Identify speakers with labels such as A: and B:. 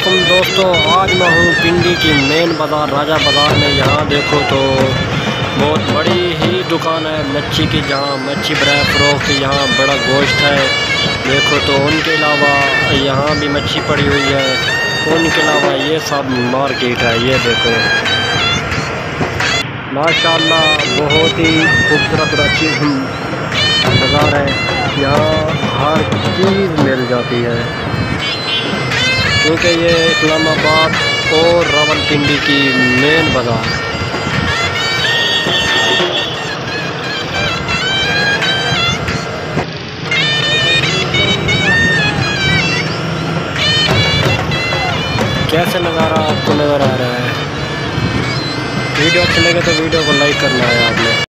A: वालेकुम दोस्तों, आज मैं हूँ पिंडी की मेन बाज़ार राजा बाज़ार में। यहाँ देखो तो बहुत बड़ी ही दुकान है मच्छी की, जहाँ मच्छी बराह फ़रोख्त, यहाँ बड़ा गोश्त है। देखो तो उनके अलावा यहाँ भी मच्छी पड़ी हुई है। उनके अलावा ये सब मार्केट है। ये देखो माशाल्लाह बहुत ही खूबसूरत और अच्छी बाज़ार है। यहाँ हर चीज़ मिल जाती है, क्योंकि ये इस्लामाबाद और रावलपिंडी की मेन बाज़ार। कैसे नज़ारा आपको नज़र आ रहा है? वीडियो अच्छा लगे तो वीडियो को लाइक करना है आपने।